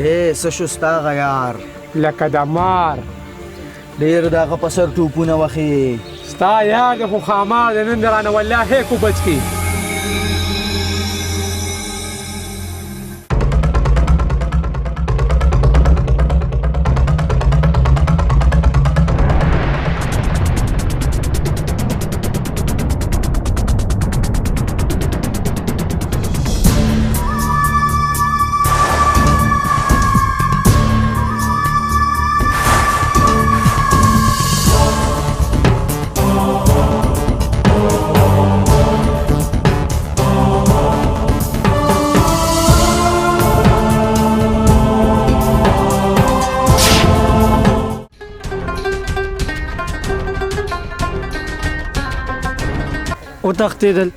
څه شو ستا هغه یار لکه د مار ډېر د هغه په سر ټوپونه وخې ستا یاد خو خامار د نن درانه والله کو بچ کی وتښتېدل.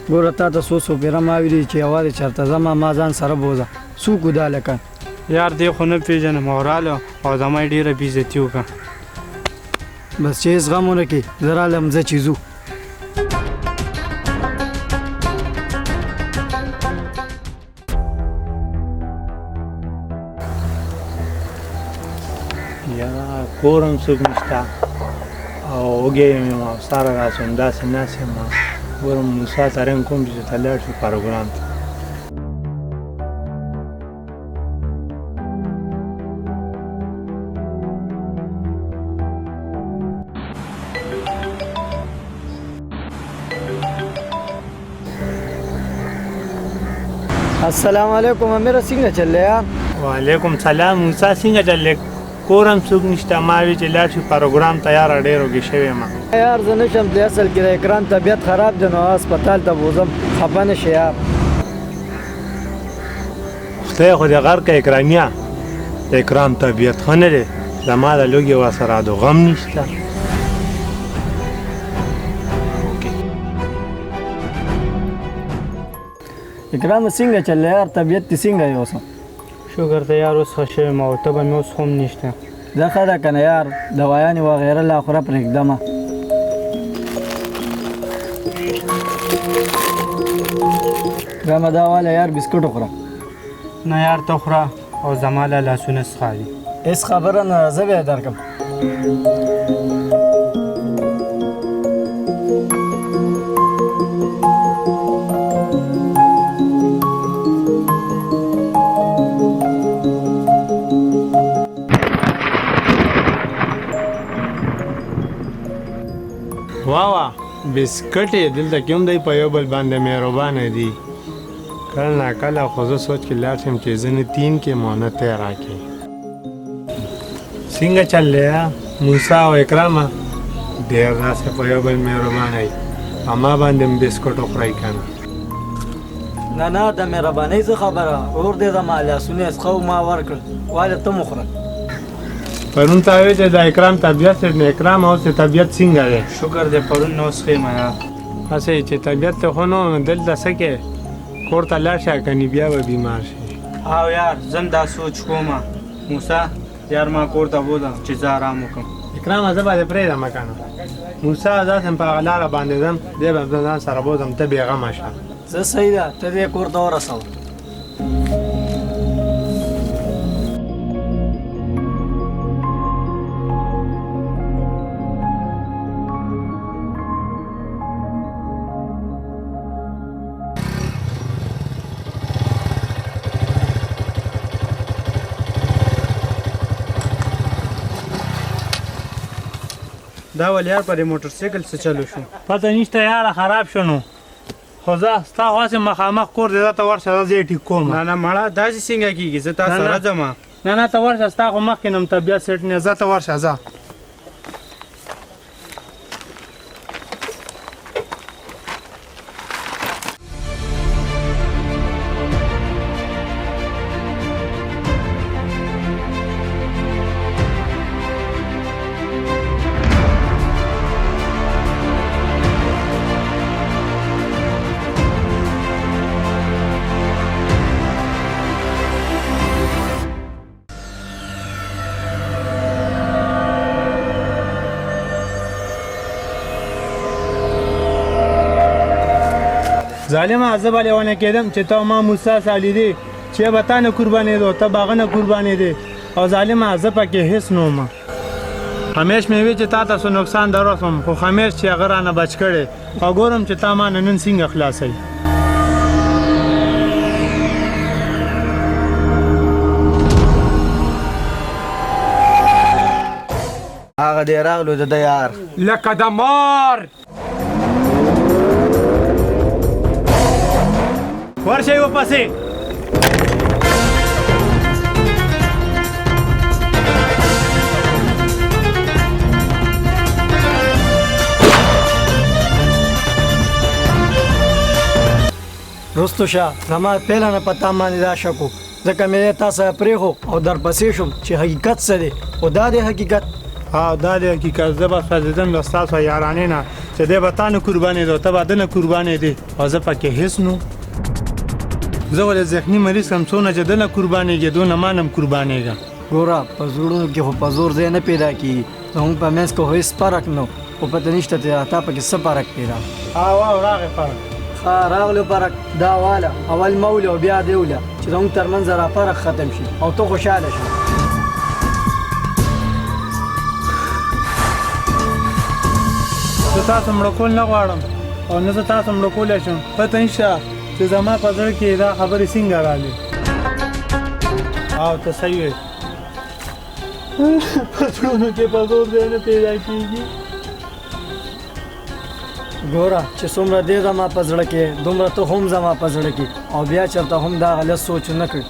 ګوره تا ته څو پیره ما ویلي چې یوازې چېرته ځمه ما ځان سره بوځه څوک و دا لکه یار دی خو نه پېژنم او راله او زما یې ډېره بېعزتي وکړه بس چې هېڅ غم ونه کړي زه رالم ځه چې ځو یاره کور هم څوک نشته او وږی یم او ساره راسم داسې ناست یم ګورم موسی ته رنګ کوم چې ته لاړ شو پروګرام ته السلام علیکم امیر څنګه چل یار وعلیکم سلام موسی څنګه چلې کور هم څوک نشته ما وی چې لاړ شو پروګرام ته یاره ډېر وږی شوی یم یار زه نشم تللی اصل کې د اکرام طبیعت خراب دی نو هسپتال ته بوځم خفه نه شي یار خدای خو دې غر که اکرامیا د اکرام طبیعت ښه نه دی زما د لوږې ورسره د غم نشته اکرام څنګه چل یار طبیعت دې څنګه دی اوس شکر ته یار اوس ښه شوی یم او تبه مې اوس هم نشته زه ښه ده که نه یار دوایانې وغیره لا خوره پرېږدمه ګرمه دا واله یار بسکټ وخوره نه یار ته خوره او زما له لاسونه څښالي هېڅ خبره نه زه بیا یې درکړم واه بسکټ یې دلته کې هم دی په یو بل باندې مهربانه دي کله ناکله خو زه سوچ کې لاړ شم چې زه نه تین کې مو نه تی راکړې څنګه چل دی موسی او اکرامه ډېر داسې په یو بل مهربانه یي اما باندې هم بسکټ وخورئ که نه نه نه د مهربانۍ څه خبره ور دې زما لاسونه یې څښه ما ورکړل والې ته م وخوره پرون تا وی چې د اکرام طبیعت سره نه اکرام اوس طبیعت څنګه دی شکر دې پرون نو څه ما هسې چې طبیعت ته خو نو دلته څه کې کور ته لاړ شه کني بیا به بیمار شي او یار زم دا سوچ کوم موسی یار ما کور ته بوځم چې زه آرام وکړم اکرام زه به دې پرېږدم که نه موسی داسې په هغه لاره باندې ځم دی به ځان سره بوځم ته بېغمه شه څه صحیح ده ته دې کور ته ورسوه دا ول یار پر موټر سایکل څه چلو شو پته نشته یاره خراب شو نو خو زه ستا خواسې مخامخ کور دی ته ورشه زه یې ټیک کوم نه نه مړه داسې څنګه کېږي زه تا سره ځم نه نه ته ورشه ستا خو مخکې نم طبیعت سیټ نه زه ته ورشه ځه ظالمه زه به لیونی کېدم چې ته ما موسی سالی دی چې به تا نه قربانې دو ته باغه نه قربانې دی او ظالمه زه پکې هیڅ نه وم همیش مې وی چې تا ته څه نقصان در رسوم خو همیش چې هغه رانه بچ کړی او ګورم چې تا ما نن څنګه خلاصوي هغه دی راغلو د ده یار لکه د مار ورشئ ورپسې رستو شاه زما پیله نه پتا باندې دا شکو ځکه مې تا سره پرېښو او درپسې شوم چې حقیقت څه دی خو دا دی حقیقت ها دا دی حقیقت زه به سوځېدم له ستاسو یارانې نه چې دی به تا نه قربانې دی ته به ده نه قربانې دی او زه پکې هېڅ نو زه ولې ذهني مریض کم څونه چې ده نه قربانېږي دونه ما نه هم قربانېږم ګوره په زړونو کې خو په زور ځای نه پیدا کېږي زموږ په منځ کې خو هېڅ فرق نه خو پته نشته چې تا پکې څه فرق پیدا او راغی فرق راغلو فرق دا واله اول موله او بیا دیوله چې زموږ ترمنځ را فرق ختم شي او ته خوشحاله شي زه تاسو مړه کول نه غواړم او نه زه تاسو مړه کولی شم پته نشته چې زما په زړه کې دا خبرې څنګه رالې او ته صحیح وې په زړونو کې په زور ځای نه پیدا کېږي ګوره چې څومره دی زما په زړه کې دومره ته هم زما په زړه کې او بیا چېرته هم دا غلط سوچ نه کړي